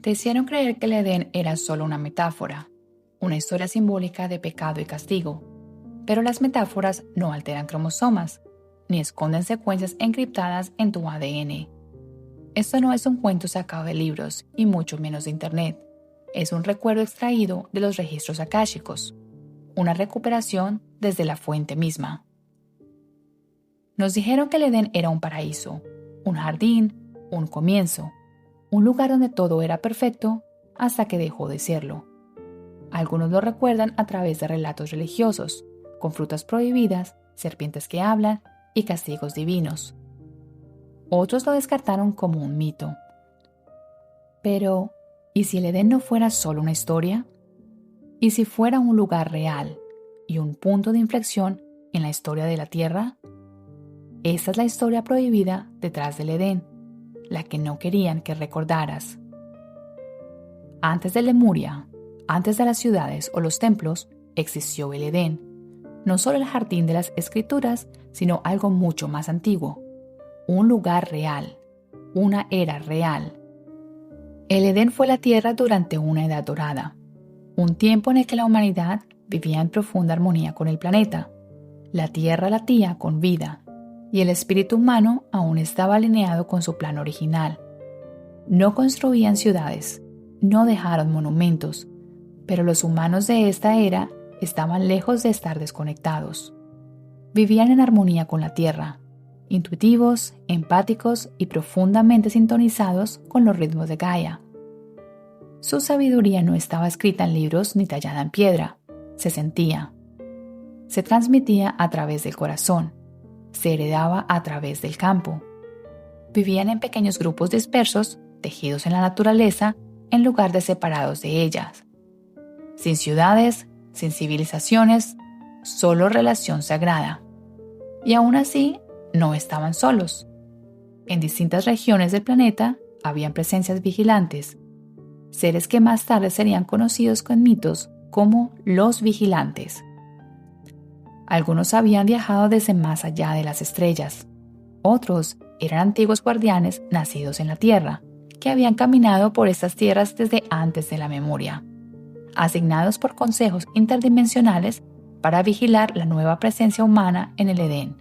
Te hicieron creer que el Edén era solo una metáfora, una historia simbólica de pecado y castigo, pero las metáforas no alteran cromosomas, ni esconden secuencias encriptadas en tu ADN. Esto no es un cuento sacado de libros, y mucho menos de Internet. Es un recuerdo extraído de los registros akáshicos, una recuperación desde la fuente misma. Nos dijeron que el Edén era un paraíso, un jardín, un comienzo, un lugar donde todo era perfecto hasta que dejó de serlo. Algunos lo recuerdan a través de relatos religiosos, con frutas prohibidas, serpientes que hablan y castigos divinos. Otros lo descartaron como un mito. Pero, ¿y si el Edén no fuera solo una historia? ¿Y si fuera un lugar real y un punto de inflexión en la historia de la Tierra? Esta es la historia prohibida detrás del Edén, la que no querían que recordaras. Antes de Lemuria, antes de las ciudades o los templos, existió el Edén. No solo el jardín de las escrituras, sino algo mucho más antiguo. Un lugar real, una era real. El Edén fue la tierra durante una edad dorada, un tiempo en el que la humanidad vivía en profunda armonía con el planeta. La tierra latía con vida, y el espíritu humano aún estaba alineado con su plan original. No construían ciudades, no dejaron monumentos, pero los humanos de esta era estaban lejos de estar desconectados. Vivían en armonía con la tierra, intuitivos, empáticos y profundamente sintonizados con los ritmos de Gaia. Su sabiduría no estaba escrita en libros ni tallada en piedra, se sentía. Se transmitía a través del corazón, se heredaba a través del campo. Vivían en pequeños grupos dispersos, tejidos en la naturaleza, en lugar de separados de ellas. Sin ciudades, sin civilizaciones, solo relación sagrada. Y aún así, no estaban solos. En distintas regiones del planeta habían presencias vigilantes, seres que más tarde serían conocidos con mitos como los vigilantes. Algunos habían viajado desde más allá de las estrellas. Otros eran antiguos guardianes nacidos en la Tierra, que habían caminado por estas tierras desde antes de la memoria, asignados por consejos interdimensionales para vigilar la nueva presencia humana en el Edén.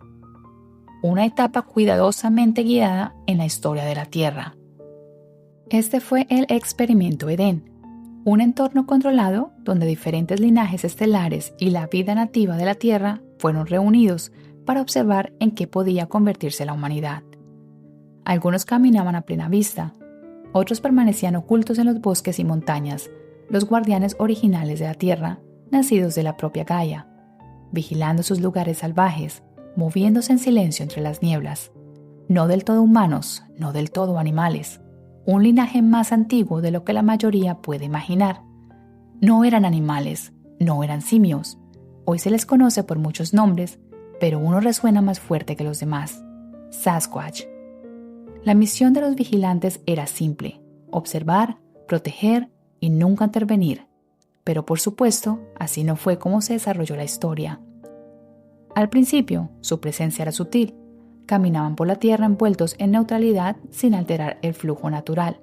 Una etapa cuidadosamente guiada en la historia de la Tierra. Este fue el experimento Edén, un entorno controlado donde diferentes linajes estelares y la vida nativa de la Tierra fueron reunidos para observar en qué podía convertirse la humanidad. Algunos caminaban a plena vista, otros permanecían ocultos en los bosques y montañas, los guardianes originales de la Tierra, nacidos de la propia Gaia, vigilando sus lugares salvajes, moviéndose en silencio entre las nieblas. No del todo humanos, no del todo animales. Un linaje más antiguo de lo que la mayoría puede imaginar. No eran animales, no eran simios. Hoy se les conoce por muchos nombres, pero uno resuena más fuerte que los demás: Sasquatch. La misión de los vigilantes era simple: observar, proteger y nunca intervenir. Pero por supuesto, así no fue como se desarrolló la historia. Al principio, su presencia era sutil. Caminaban por la tierra envueltos en neutralidad sin alterar el flujo natural.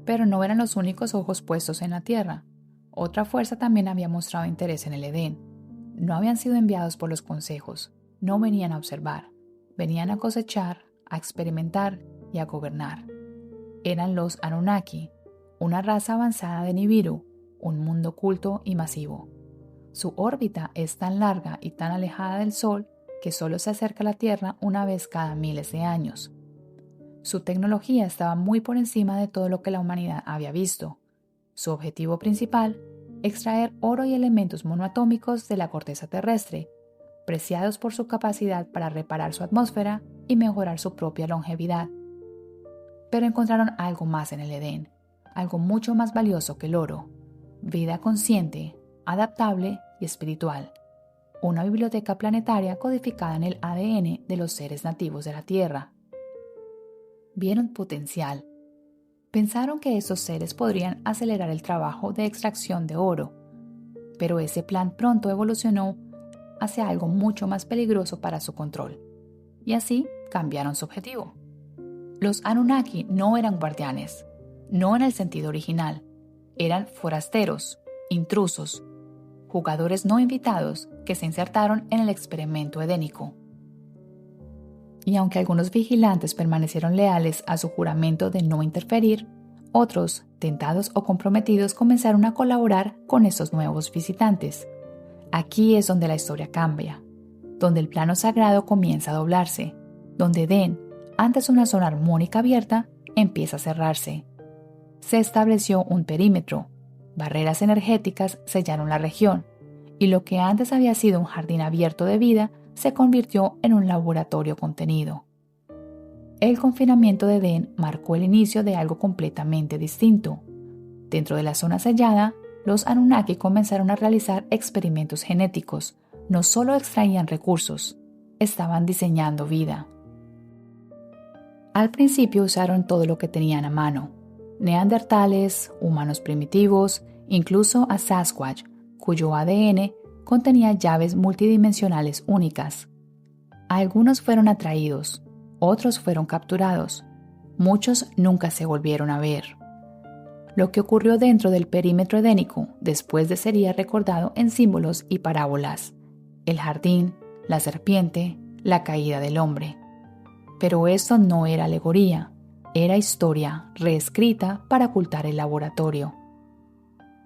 Pero no eran los únicos ojos puestos en la tierra. Otra fuerza también había mostrado interés en el Edén. No habían sido enviados por los consejos, no venían a observar, venían a cosechar, a experimentar y a gobernar. Eran los Anunnaki, una raza avanzada de Nibiru, un mundo oculto y masivo. Su órbita es tan larga y tan alejada del Sol que solo se acerca a la Tierra una vez cada miles de años. Su tecnología estaba muy por encima de todo lo que la humanidad había visto. Su objetivo principal: extraer oro y elementos monoatómicos de la corteza terrestre, preciados por su capacidad para reparar su atmósfera y mejorar su propia longevidad. Pero encontraron algo más en el Edén, algo mucho más valioso que el oro: vida consciente, adaptable y espiritual. Una biblioteca planetaria codificada en el ADN de los seres nativos de la Tierra. Vieron potencial. Pensaron que esos seres podrían acelerar el trabajo de extracción de oro, pero ese plan pronto evolucionó hacia algo mucho más peligroso para su control, y así cambiaron su objetivo. Los Anunnaki no eran guardianes, no en el sentido original. Eran forasteros, intrusos, jugadores no invitados que se insertaron en el experimento edénico. Y aunque algunos vigilantes permanecieron leales a su juramento de no interferir, otros, tentados o comprometidos, comenzaron a colaborar con estos nuevos visitantes. Aquí es donde la historia cambia, donde el plano sagrado comienza a doblarse, donde Edén, antes una zona armónica abierta, empieza a cerrarse. Se estableció un perímetro, barreras energéticas sellaron la región, y lo que antes había sido un jardín abierto de vida se convirtió en un laboratorio contenido. El confinamiento de Edén marcó el inicio de algo completamente distinto. Dentro de la zona sellada, los Anunnaki comenzaron a realizar experimentos genéticos. No solo extraían recursos, estaban diseñando vida. Al principio usaron todo lo que tenían a mano: neandertales, humanos primitivos, incluso a Sasquatch, cuyo ADN contenía llaves multidimensionales únicas. Algunos fueron atraídos, otros fueron capturados, muchos nunca se volvieron a ver. Lo que ocurrió dentro del perímetro edénico después sería recordado en símbolos y parábolas: el jardín, la serpiente, la caída del hombre. Pero esto no era alegoría, era historia reescrita para ocultar el laboratorio.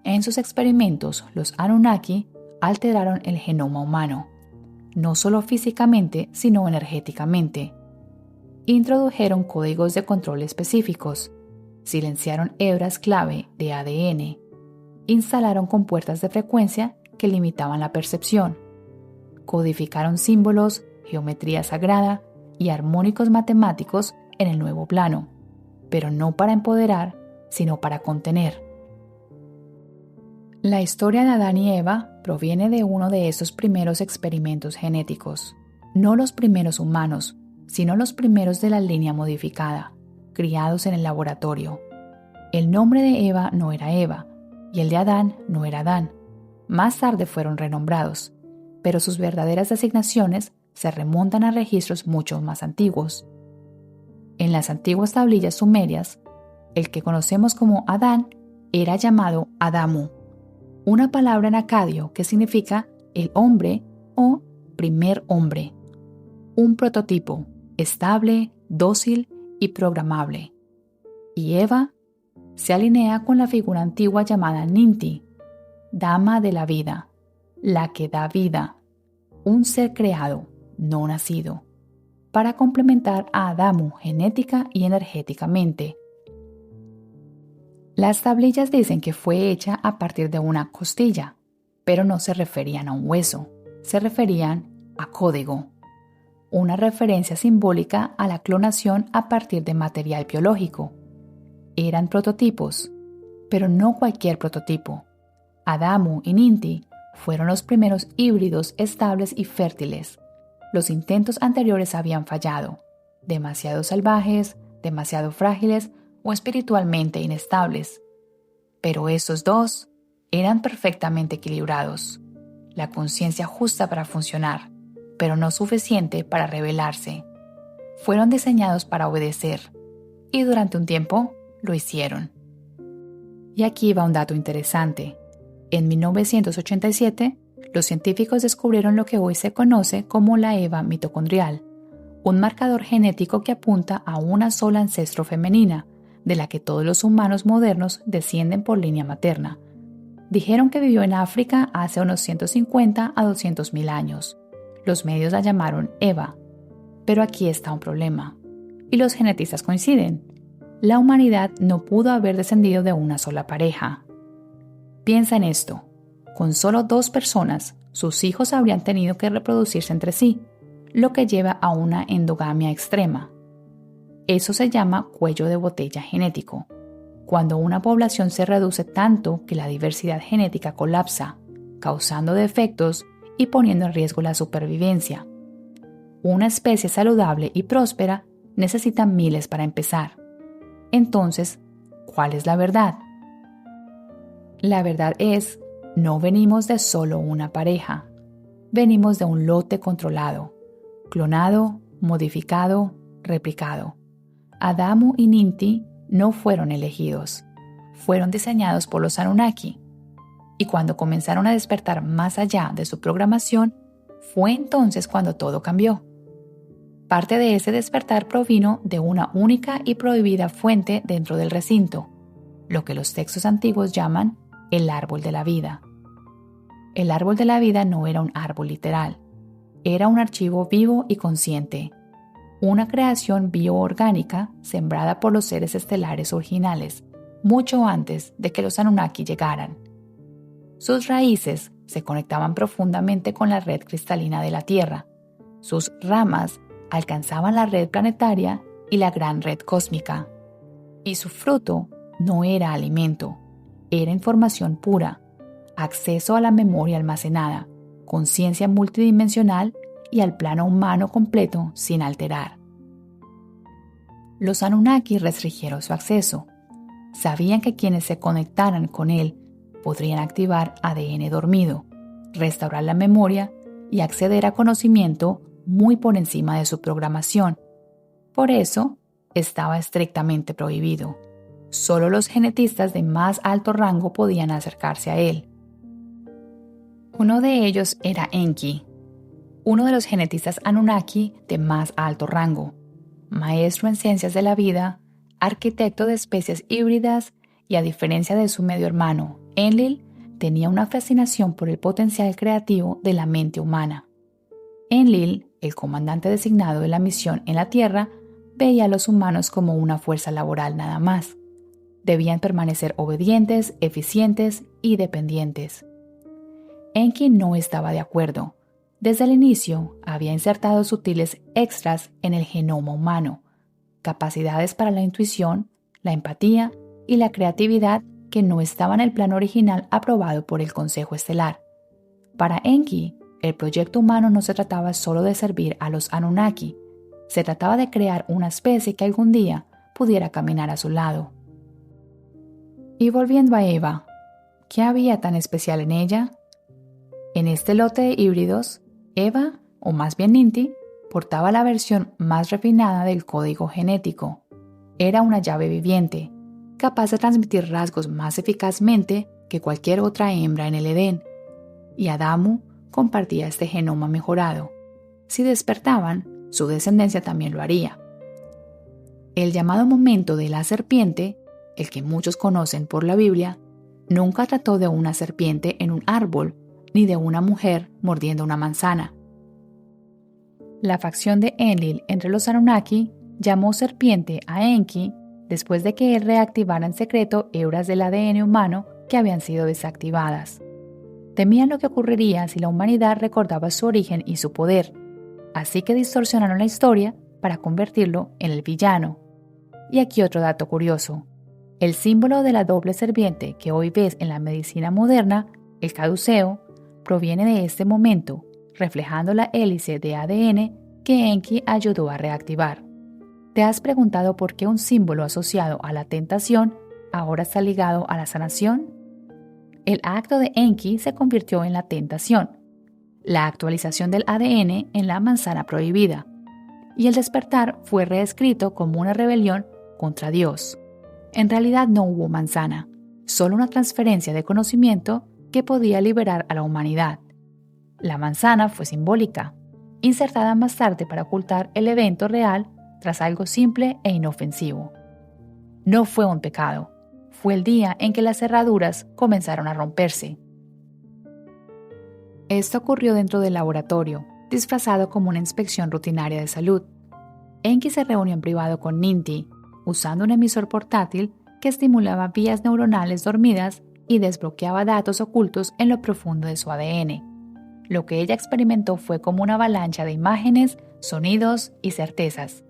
En sus experimentos, los Anunnaki alteraron el genoma humano, no solo físicamente, sino energéticamente. Introdujeron códigos de control específicos, silenciaron hebras clave de ADN, instalaron compuertas de frecuencia que limitaban la percepción, codificaron símbolos, geometría sagrada y armónicos matemáticos en el nuevo plano, pero no para empoderar, sino para contener. La historia de Adán y Eva proviene de uno de esos primeros experimentos genéticos, no los primeros humanos, sino los primeros de la línea modificada, criados en el laboratorio. El nombre de Eva no era Eva, y el de Adán no era Adán. Más tarde fueron renombrados, pero sus verdaderas designaciones se remontan a registros mucho más antiguos. En las antiguas tablillas sumerias, el que conocemos como Adán era llamado Adamu, una palabra en acadio que significa el hombre o primer hombre, un prototipo estable, dócil y programable. Y Eva se alinea con la figura antigua llamada Ninti, dama de la vida, la que da vida, un ser creado, no nacido, para complementar a Adamu genética y energéticamente. Las tablillas dicen que fue hecha a partir de una costilla, pero no se referían a un hueso, se referían a código, una referencia simbólica a la clonación a partir de material biológico. Eran prototipos, pero no cualquier prototipo. Adamu y Ninti fueron los primeros híbridos estables y fértiles. Los intentos anteriores habían fallado, demasiado salvajes, demasiado frágiles o espiritualmente inestables. Pero esos dos eran perfectamente equilibrados, la conciencia justa para funcionar, pero no suficiente para rebelarse. Fueron diseñados para obedecer, y durante un tiempo lo hicieron. Y aquí va un dato interesante. En 1987, los científicos descubrieron lo que hoy se conoce como la EVA mitocondrial, un marcador genético que apunta a una sola ancestro femenina, de la que todos los humanos modernos descienden por línea materna. Dijeron que vivió en África hace unos 150 a 200.000 años. Los medios la llamaron Eva. Pero aquí está un problema. Y los genetistas coinciden. La humanidad no pudo haber descendido de una sola pareja. Piensa en esto. Con solo 2 personas, sus hijos habrían tenido que reproducirse entre sí, lo que lleva a una endogamia extrema. Eso se llama cuello de botella genético, cuando una población se reduce tanto que la diversidad genética colapsa, causando defectos y poniendo en riesgo la supervivencia. Una especie saludable y próspera necesita miles para empezar. Entonces, ¿cuál es la verdad? La verdad es, no venimos de solo una pareja, venimos de un lote controlado, clonado, modificado, replicado. Adamu y Ninti no fueron elegidos, fueron diseñados por los Anunnaki. Y cuando comenzaron a despertar más allá de su programación, fue entonces cuando todo cambió. Parte de ese despertar provino de una única y prohibida fuente dentro del recinto, lo que los textos antiguos llaman el árbol de la vida. El árbol de la vida no era un árbol literal, era un archivo vivo y consciente, una creación bioorgánica sembrada por los seres estelares originales, mucho antes de que los Anunnaki llegaran. Sus raíces se conectaban profundamente con la red cristalina de la Tierra. Sus ramas alcanzaban la red planetaria y la gran red cósmica. Y su fruto no era alimento, era información pura, acceso a la memoria almacenada, conciencia multidimensional y al plano humano completo sin alterar. Los Anunnaki restringieron su acceso. Sabían que quienes se conectaran con él podrían activar ADN dormido, restaurar la memoria y acceder a conocimiento muy por encima de su programación. Por eso, estaba estrictamente prohibido. Solo los genetistas de más alto rango podían acercarse a él. Uno de ellos era Enki, uno de los genetistas Anunnaki de más alto rango, maestro en ciencias de la vida, arquitecto de especies híbridas y, a diferencia de su medio hermano, Enlil, tenía una fascinación por el potencial creativo de la mente humana. Enlil, el comandante designado de la misión en la Tierra, veía a los humanos como una fuerza laboral nada más. Debían permanecer obedientes, eficientes y dependientes. Enki no estaba de acuerdo. Desde el inicio había insertado sutiles extras en el genoma humano, capacidades para la intuición, la empatía y la creatividad que no estaban en el plan original aprobado por el Consejo Estelar. Para Enki, el proyecto humano no se trataba solo de servir a los Anunnaki, se trataba de crear una especie que algún día pudiera caminar a su lado. Y volviendo a Eva, ¿qué había tan especial en ella? En este lote de híbridos, Eva, o más bien Ninti, portaba la versión más refinada del código genético. Era una llave viviente, capaz de transmitir rasgos más eficazmente que cualquier otra hembra en el Edén. Y Adamu compartía este genoma mejorado. Si despertaban, su descendencia también lo haría. El llamado momento de la serpiente, el que muchos conocen por la Biblia, nunca trató de una serpiente en un árbol, ni de una mujer mordiendo una manzana. La facción de Enlil entre los Anunnaki llamó serpiente a Enki después de que él reactivara en secreto hebras del ADN humano que habían sido desactivadas. Temían lo que ocurriría si la humanidad recordaba su origen y su poder, así que distorsionaron la historia para convertirlo en el villano. Y aquí otro dato curioso. El símbolo de la doble serpiente que hoy ves en la medicina moderna, el caduceo, proviene de este momento, reflejando la hélice de ADN que Enki ayudó a reactivar. ¿Te has preguntado por qué un símbolo asociado a la tentación ahora está ligado a la sanación? El acto de Enki se convirtió en la tentación, la actualización del ADN en la manzana prohibida, y el despertar fue reescrito como una rebelión contra Dios. En realidad no hubo manzana, solo una transferencia de conocimiento que podía liberar a la humanidad. La manzana fue simbólica, insertada más tarde para ocultar el evento real tras algo simple e inofensivo. No fue un pecado, fue el día en que las cerraduras comenzaron a romperse. Esto ocurrió dentro del laboratorio, disfrazado como una inspección rutinaria de salud. Enki se reunió en privado con Ninti, usando un emisor portátil que estimulaba vías neuronales dormidas y desbloqueaba datos ocultos en lo profundo de su ADN. Lo que ella experimentó fue como una avalancha de imágenes, sonidos y certezas.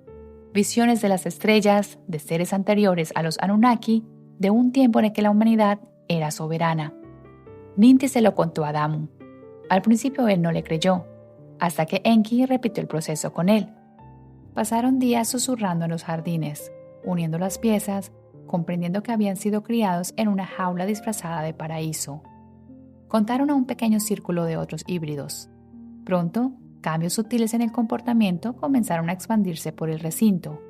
Visiones de las estrellas, de seres anteriores a los Anunnaki, de un tiempo en el que la humanidad era soberana. Ninti se lo contó a Adamu. Al principio él no le creyó, hasta que Enki repitió el proceso con él. Pasaron días susurrando en los jardines, uniendo las piezas, comprendiendo que habían sido criados en una jaula disfrazada de paraíso. Contaron a un pequeño círculo de otros híbridos. Pronto, cambios sutiles en el comportamiento comenzaron a expandirse por el recinto.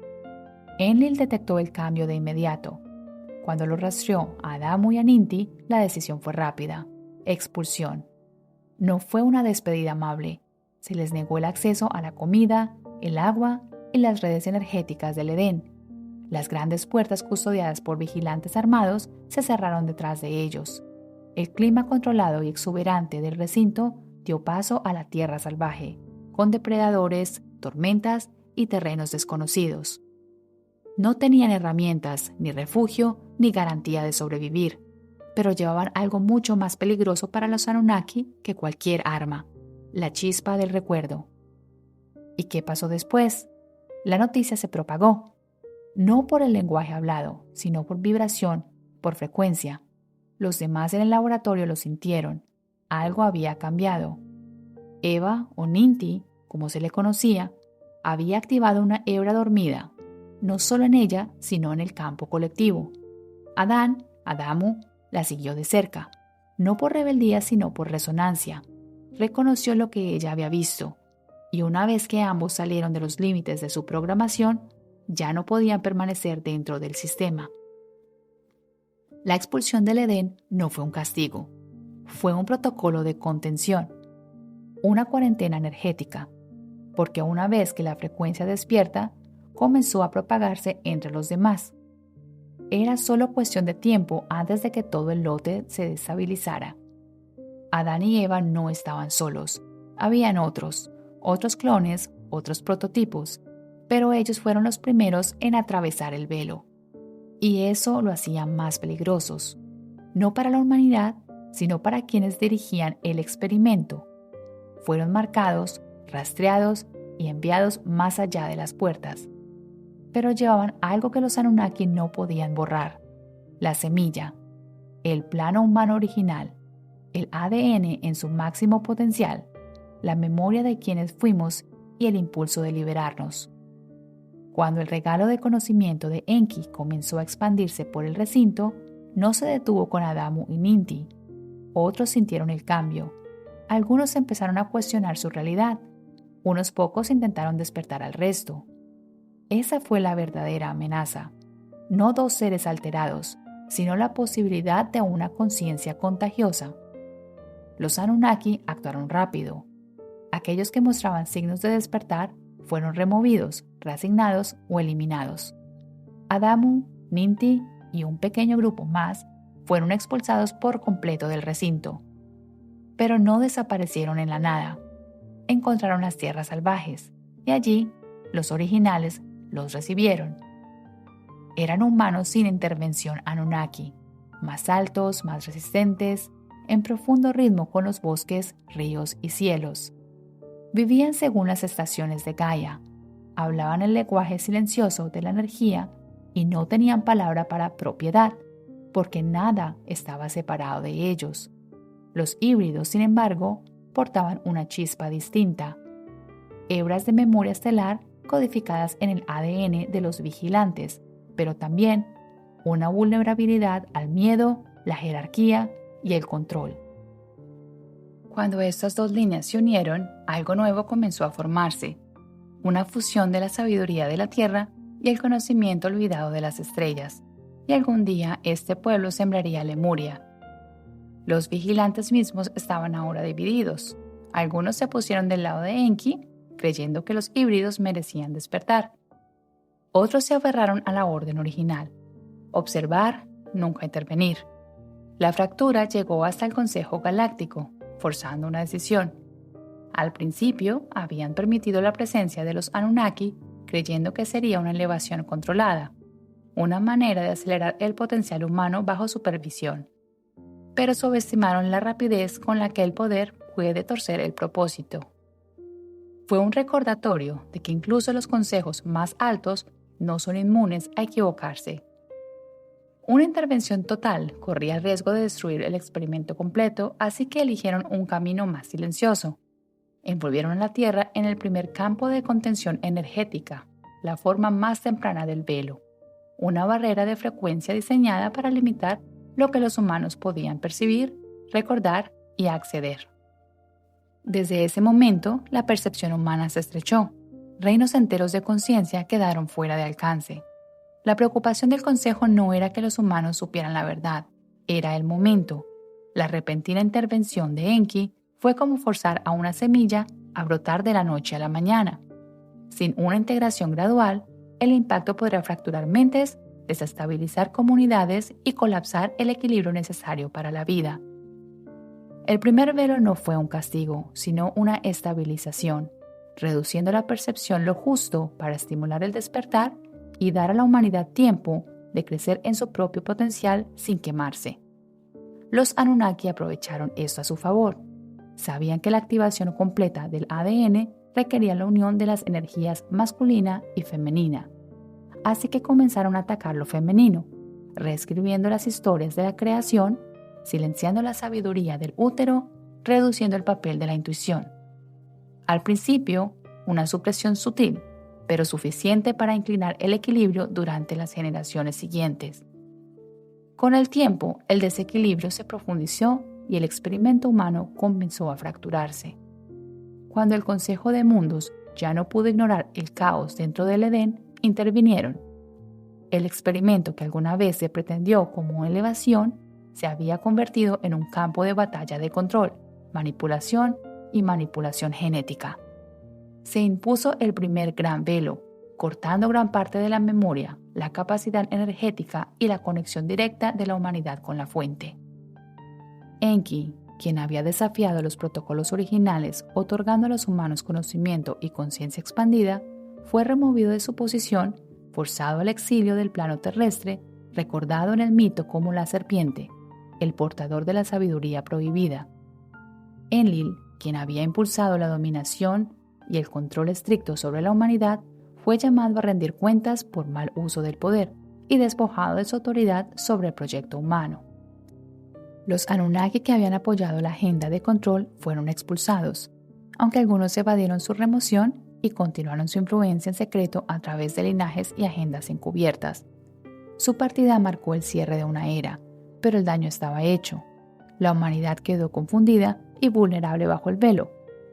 Enlil detectó el cambio de inmediato. Cuando lo rastreó a Adamu y a Ninti, la decisión fue rápida: expulsión. No fue una despedida amable. Se les negó el acceso a la comida, el agua y las redes energéticas del Edén. Las grandes puertas custodiadas por vigilantes armados se cerraron detrás de ellos. El clima controlado y exuberante del recinto dio paso a la tierra salvaje, con depredadores, tormentas y terrenos desconocidos. No tenían herramientas, ni refugio, ni garantía de sobrevivir, pero llevaban algo mucho más peligroso para los Anunnaki que cualquier arma: la chispa del recuerdo. ¿Y qué pasó después? La noticia se propagó, no por el lenguaje hablado, sino por vibración, por frecuencia. Los demás en el laboratorio lo sintieron. Algo había cambiado. Eva, o Ninti, como se le conocía, había activado una hebra dormida, no solo en ella, sino en el campo colectivo. Adamu, la siguió de cerca, no por rebeldía, sino por resonancia. Reconoció lo que ella había visto, y una vez que ambos salieron de los límites de su programación, ya no podían permanecer dentro del sistema. La expulsión del Edén no fue un castigo, fue un protocolo de contención, una cuarentena energética, porque una vez que la frecuencia despierta, comenzó a propagarse entre los demás. Era solo cuestión de tiempo antes de que todo el lote se destabilizara. Adán y Eva no estaban solos, habían otros clones, otros prototipos, pero ellos fueron los primeros en atravesar el velo. Y eso lo hacía más peligrosos, no para la humanidad, sino para quienes dirigían el experimento. Fueron marcados, rastreados y enviados más allá de las puertas. Pero llevaban algo que los Anunnaki no podían borrar: la semilla, el plano humano original, el ADN en su máximo potencial, la memoria de quienes fuimos y el impulso de liberarnos. Cuando el regalo de conocimiento de Enki comenzó a expandirse por el recinto, no se detuvo con Adamu y Ninti. Otros sintieron el cambio. Algunos empezaron a cuestionar su realidad. Unos pocos intentaron despertar al resto. Esa fue la verdadera amenaza. No dos seres alterados, sino la posibilidad de una conciencia contagiosa. Los Anunnaki actuaron rápido. Aquellos que mostraban signos de despertar fueron removidos, reasignados o eliminados. Adamu, Ninti y un pequeño grupo más fueron expulsados por completo del recinto. Pero no desaparecieron en la nada. Encontraron las tierras salvajes y allí los originales los recibieron. Eran humanos sin intervención Anunnaki, más altos, más resistentes, en profundo ritmo con los bosques, ríos y cielos. Vivían según las estaciones de Gaia, hablaban el lenguaje silencioso de la energía y no tenían palabra para propiedad, porque nada estaba separado de ellos. Los híbridos, sin embargo, portaban una chispa distinta: hebras de memoria estelar codificadas en el ADN de los vigilantes, pero también una vulnerabilidad al miedo, la jerarquía y el control. Cuando estas dos líneas se unieron, algo nuevo comenzó a formarse: una fusión de la sabiduría de la tierra y el conocimiento olvidado de las estrellas, y algún día este pueblo sembraría Lemuria. Los vigilantes mismos estaban ahora divididos. Algunos se pusieron del lado de Enki, creyendo que los híbridos merecían despertar. Otros se aferraron a la orden original: observar, nunca intervenir. La fractura llegó hasta el Consejo Galáctico, forzando una decisión. Al principio habían permitido la presencia de los Anunnaki, creyendo que sería una elevación controlada, una manera de acelerar el potencial humano bajo supervisión. Pero subestimaron la rapidez con la que el poder puede torcer el propósito. Fue un recordatorio de que incluso los consejos más altos no son inmunes a equivocarse. Una intervención total corría el riesgo de destruir el experimento completo, así que eligieron un camino más silencioso. Envolvieron a la Tierra en el primer campo de contención energética, la forma más temprana del velo, una barrera de frecuencia diseñada para limitar lo que los humanos podían percibir, recordar y acceder. Desde ese momento, la percepción humana se estrechó. Reinos enteros de conciencia quedaron fuera de alcance. La preocupación del consejo no era que los humanos supieran la verdad, era el momento. La repentina intervención de Enki fue como forzar a una semilla a brotar de la noche a la mañana. Sin una integración gradual, el impacto podrá fracturar mentes, desestabilizar comunidades y colapsar el equilibrio necesario para la vida. El primer velo no fue un castigo, sino una estabilización, reduciendo la percepción lo justo para estimular el despertar y dar a la humanidad tiempo de crecer en su propio potencial sin quemarse. Los Anunnaki aprovecharon esto a su favor. Sabían que la activación completa del ADN requería la unión de las energías masculina y femenina. Así que comenzaron a atacar lo femenino, reescribiendo las historias de la creación, silenciando la sabiduría del útero, reduciendo el papel de la intuición. Al principio, una supresión sutil, pero suficiente para inclinar el equilibrio durante las generaciones siguientes. Con el tiempo, el desequilibrio se profundizó y el experimento humano comenzó a fracturarse. Cuando el Consejo de Mundos ya no pudo ignorar el caos dentro del Edén, intervinieron. El experimento que alguna vez se pretendió como elevación se había convertido en un campo de batalla de control, manipulación y manipulación genética. Se impuso el primer gran velo, cortando gran parte de la memoria, la capacidad energética y la conexión directa de la humanidad con la fuente. Enki, quien había desafiado los protocolos originales, otorgando a los humanos conocimiento y conciencia expandida, fue removido de su posición, forzado al exilio del plano terrestre, recordado en el mito como la serpiente, el portador de la sabiduría prohibida. Enlil, quien había impulsado la dominación y el control estricto sobre la humanidad, fue llamado a rendir cuentas por mal uso del poder y despojado de su autoridad sobre el proyecto humano. Los Anunnaki que habían apoyado la agenda de control fueron expulsados, aunque algunos evadieron su remoción y continuaron su influencia en secreto a través de linajes y agendas encubiertas. Su partida marcó el cierre de una era, pero el daño estaba hecho. La humanidad quedó confundida y vulnerable bajo el velo,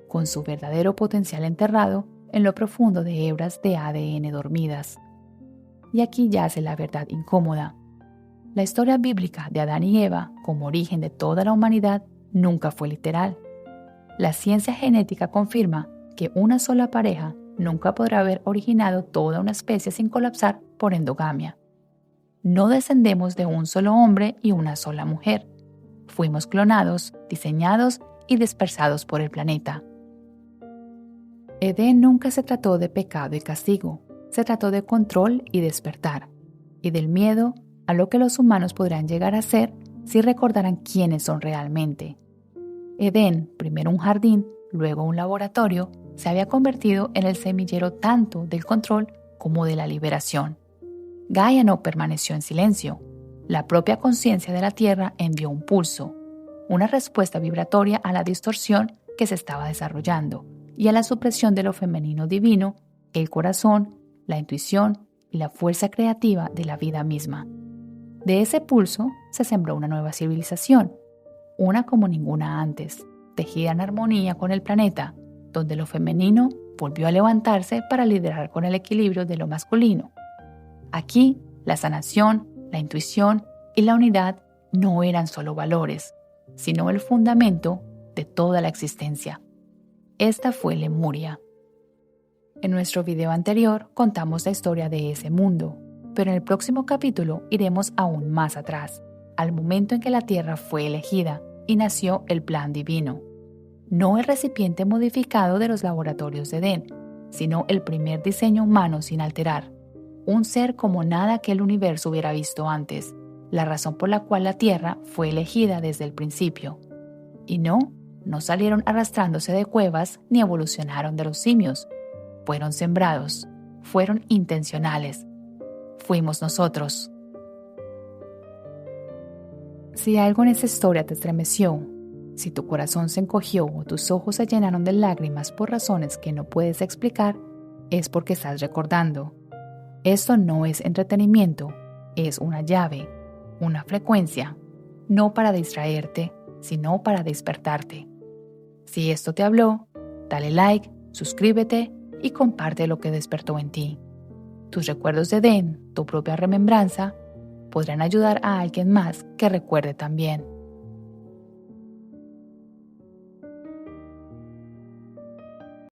con su verdadero potencial enterrado en lo profundo de hebras de ADN dormidas. Y aquí yace la verdad incómoda. La historia bíblica de Adán y Eva, como origen de toda la humanidad, nunca fue literal. La ciencia genética confirma que una sola pareja nunca podrá haber originado toda una especie sin colapsar por endogamia. No descendemos de un solo hombre y una sola mujer. Fuimos clonados, diseñados y dispersados por el planeta. Edén nunca se trató de pecado y castigo, se trató de control y despertar, y del miedo a lo que los humanos podrían llegar a ser si recordaran quiénes son realmente. Edén, primero un jardín, luego un laboratorio, se había convertido en el semillero tanto del control como de la liberación. Gaia no permaneció en silencio. La propia conciencia de la Tierra envió un pulso, una respuesta vibratoria a la distorsión que se estaba desarrollando y a la supresión de lo femenino divino, el corazón, la intuición y la fuerza creativa de la vida misma. De ese pulso se sembró una nueva civilización, una como ninguna antes, tejida en armonía con el planeta, donde lo femenino volvió a levantarse para liderar con el equilibrio de lo masculino. Aquí, la sanación, la intuición y la unidad no eran solo valores, sino el fundamento de toda la existencia. Esta fue Lemuria. En nuestro video anterior contamos la historia de ese mundo, pero en el próximo capítulo iremos aún más atrás, al momento en que la Tierra fue elegida y nació el plan divino. No el recipiente modificado de los laboratorios de Edén, sino el primer diseño humano sin alterar. Un ser como nada que el universo hubiera visto antes, la razón por la cual la Tierra fue elegida desde el principio. Y no salieron arrastrándose de cuevas ni evolucionaron de los simios. Fueron sembrados, fueron intencionales. Fuimos nosotros. Si algo en esa historia te estremeció, si tu corazón se encogió o tus ojos se llenaron de lágrimas por razones que no puedes explicar, es porque estás recordando. Esto no es entretenimiento, es una llave, una frecuencia, no para distraerte, sino para despertarte. Si esto te habló, dale like, suscríbete y comparte lo que despertó en ti. Tus recuerdos de Edén, tu propia remembranza, podrán ayudar a alguien más que recuerde también.